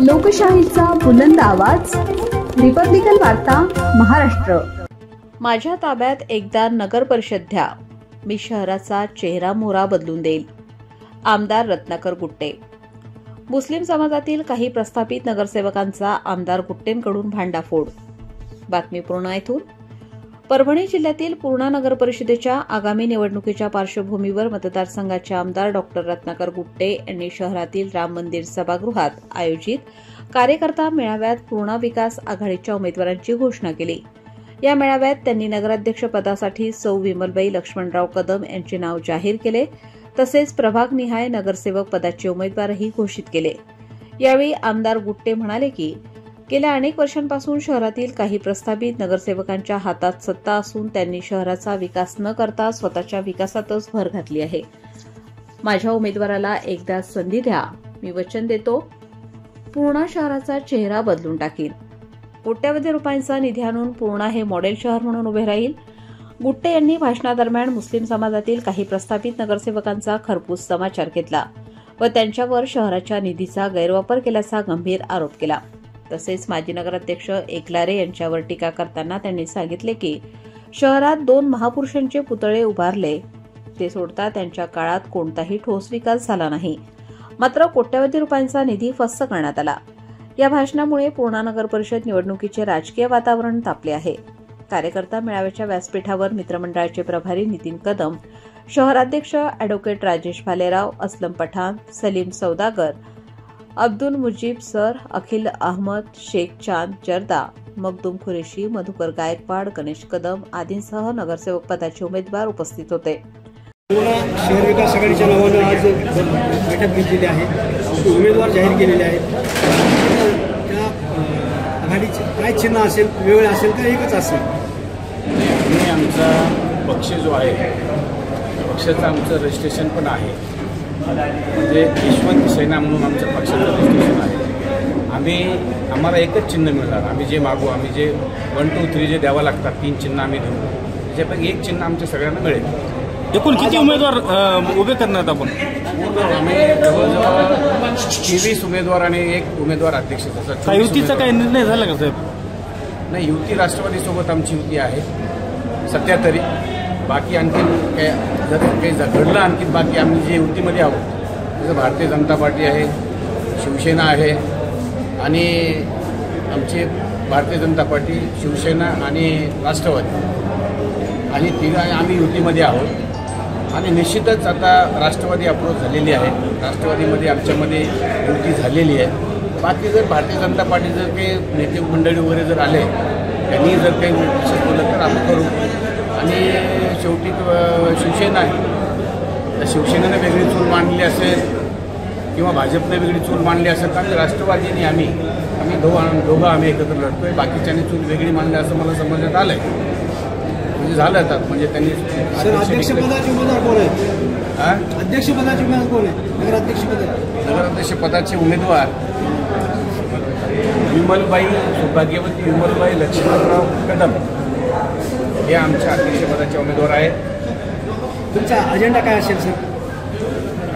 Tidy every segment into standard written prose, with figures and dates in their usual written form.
लोकशाहीचा बुलंद आवाज, रिपब्लिकन वार्ता, महाराष्ट्र। माझ्या ताब्यात एकदा नगर परिषद द्या, मी शहराचा चेहरा मोहरा बदलून देईल। आमदार रत्नाकर गुट्टे। मुस्लिम समाजातील काही प्रस्थापित नगरसेवकांचा आमदार गुट्टेंकडून भांडाफोड। बातमी पूर्णा येथून। परभणी जिल्ह्यातील पूर्णा नगर परिषदेच्या आगामी निवडणुकीच्या पार्श्वभूमीवर मतदारसंघाचे आमदार डॉक्टर रत्नाकर गुट्टे यांनी शहरातील राम मंदिर सभागृहात आयोजित कार्यकर्ता मेळाव्यात पूर्णा विकास आघाडीच्या उमेदवारांची घोषणा केली। या मेळाव्यात त्यांनी नगराध्यक्ष पदासाठी सौ विमलबाई लक्ष्मणराव कदम यांचे नाव जाहीर केले, तसेच प्रभागनिहाय नगरसेवक पदाचे उमेदवारही घोषित केले। यावेळी आमदार गुट्टे म्हणाले की गेल्या अनेक वर्षांपासून शहरातील काही प्रस्थापित नगरसेवकांच्या हातात सत्ता असून त्यांनी शहराचा विकास न करता स्वतःच्या विकासातच भर घातली आहे। माझ्या उमेदवाराला एकदा संधी द्या, मी वचन देतो, पूर्णा शहराचा चेहरा बदलून टाकीन। कोट्यवधी रुपयांचा निधी आणून पूर्णा हे मॉडेल शहर म्हणून उभे राहील। गुट्टे यांनी भाषणादरम्यान मुस्लिम समाजातील काही प्रस्थापित नगरसेवकांचा खरपूस समाचार घेतला व त्यांच्यावर शहराच्या निधीचा गैरवापर केल्याचा गंभीर आरोप केला। तसेच माजी नगराध्यक्ष एकलारे यांच्यावर टीका करताना त्यांनी सांगितले की शहरात 2 महापुरुषांचे पुतळे उभारले, ते सोडता त्यांच्या काळात कोणताही ठोस विकास झाला नाही, मात्र कोट्यवधी रुपयांचा निधी फस्त करण्यात आला। या भाषणामुळे पूर्णा नगर परिषद निवडणुकीचे राजकीय वातावरण तापले आहे। कार्यकर्ता मेळाव्याच्या व्यासपीठावर मित्रमंडळाचे प्रभारी नितीन कदम, शहराध्यक्ष अॅडव्होकेट राजेश भालेराव, असलम पठाण, सलीम सौदागर, अब्दुल मुजीब सर, अखिल अहमद, शेख चांद जर्दा, मखदूम कुरेशी, मधुकर गायकवाड, गणेश कदम आदींसह नगरसेवक पदाचे उमेदवार उपस्थित होते। शहर विकास आघाडीच्या नावाने आज बैठक घेतलेली आहे, उमेदवार जाहीर केलेले आहेत। त्या आघाडीचे काय चिन्ह असेल, वेळ असेल का एकच असेल? आमचा पक्ष जो आहे, पक्षाचं आमचं रजिस्ट्रेशन पण आहे, म्हणजे यशवंत सेना म्हणून आमच्या पक्षाचं रजिस्ट्रेशन आहे। आम्हाला एकच चिन्ह मिळणार, आम्ही जे मागू, आम्ही जे 1, 2, 3 जे द्यावं लागतात, 3 चिन्ह आम्ही देऊ, त्याच्यापैकी एक चिन्ह आमच्या सगळ्यांना मिळेल। एकूण किती उमेदवार उभे करणार आपण? आम्ही जवळजवळ 23 उमेदवार आणि 1 उमेदवार अध्यक्ष। युतीचा काही निर्णय झाला का साहेब? नाही, युती राष्ट्रवादीसोबत आमची युती आहे सध्या तरी। बाकी आणखी जर काही घडलं आणखी बाकी आम्ही जे युतीमध्ये आहोत जसं भारतीय जनता पार्टी आहे, शिवसेना आहे आणि आमची भारतीय जनता पार्टी, शिवसेना आणि राष्ट्रवादी आणि तिघं आम्ही युतीमध्ये आहोत। आणि निश्चितच आता राष्ट्रवादी अप्रोच झालेली आहे, राष्ट्रवादीमध्ये आमच्यामध्ये युती झालेली आहे। बाकी जर भारतीय जनता पार्टी जर काही नेते मंडळी वगैरे जर आले, त्यांनी जर काही विशेष बोललं तर आम्ही करू। आणि शेवटी शिवसेना आहे, तर शिवसेनेनं वेगळी चूल मांडली असेल किंवा भाजपने वेगळी चूल मांडली असेल, कारण राष्ट्रवादीने आम्ही दोघं आम्ही एकत्र लढतोय, बाकीच्यांनी चूल वेगळी मांडली असं मला समजण्यात आलंय, म्हणजे झालं आता, म्हणजे त्यांनी अध्यक्षपदाचे उमेदवार कोण आहेत? अध्यक्षपदाचे उमेदवार कोण आहे? नगराध्यक्ष पदाचे उमेदवार विमलबाई, सौभाग्यवती विमलबाई लक्ष्मणराव कदम हे आमच्या अध्यक्षपदाचे उमेदवार आहेत। तुमचा अजेंडा काय असेल सर?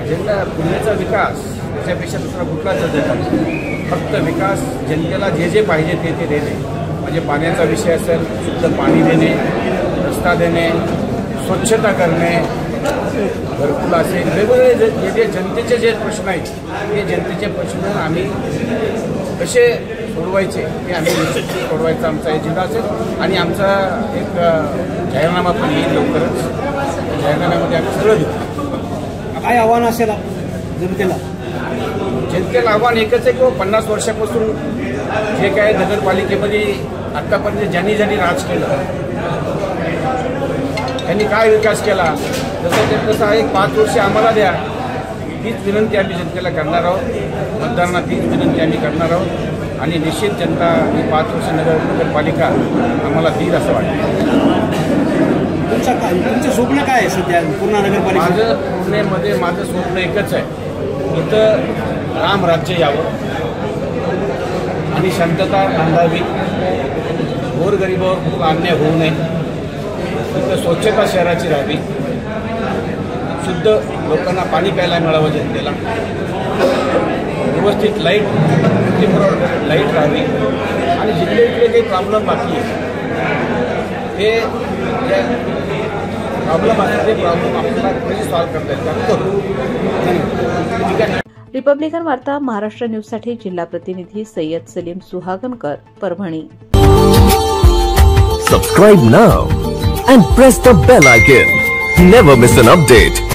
अजेंडा पुण्याचा विकास, त्याच्यापेक्षा दुसरा कुठलाच अजेंडा नाही, फक्त विकास, जनतेला जे जे पाहिजे ते देणे, म्हणजे पाण्याचा विषय असेल, शुद्ध पाणी देणे, रस्ता देणे, स्वच्छता करणे, घरकुल असेल, वेगवेगळे जे जनतेचे जे प्रश्न आहेत ते जनतेचे प्रश्न आम्ही कसे सोडवायचे ते आम्ही सोडवायचा आमचा एजेंडा असेल। आणि आमचा एक जाहीरनामा पण येईल लवकरच, जाहीरनाम्यामध्ये आम्ही सगळं देऊ। काय आव्हान असेल जनतेला? जनतेला आव्हान एकच आहे की 50 वर्षापासून जे काय नगरपालिकेमध्ये आत्तापर्यंत ज्यांनी राज केलं, त्यांनी काय विकास केला, तसं एक 5 वर्ष आम्हाला द्या, तीच विनंती आम्ही जनतेला करणार आहोत। मतदारांना तीच विनंती आम्ही करणार आहोत आणि निश्चित जनता ही 5 वर्ष नगरपालिका आम्हाला देईल असं वाटतं। तुमचं स्वप्न काय आहे सध्या पूर्णा नगरपालिका? माझं स्वप्न एकच आहे, इथं राम राज्य यावं आणि शांतता नांदावी, गोरगरिबावर खूप अन्याय होऊ नये, इथं स्वच्छता शहराची राहावी, शुद्ध लोकांना पाणी प्यायला मिळावं जनतेला, व्यवस्थित लाईट राहावी आणि जिथले काही प्रॉब्लेम बाकी आहे ते प्रॉब्लेम असतात ते प्रॉब्लेम आपल्याला कसे सॉल्व्ह करता येईल करू. ठीक आहे. रिपब्लिकन वार्ता महाराष्ट्र न्यूजसाठी जिल्हा प्रतिनिधी Syed Salim सुहागनकर, Parbhani. Subscribe now and press the bell icon. Never miss an update.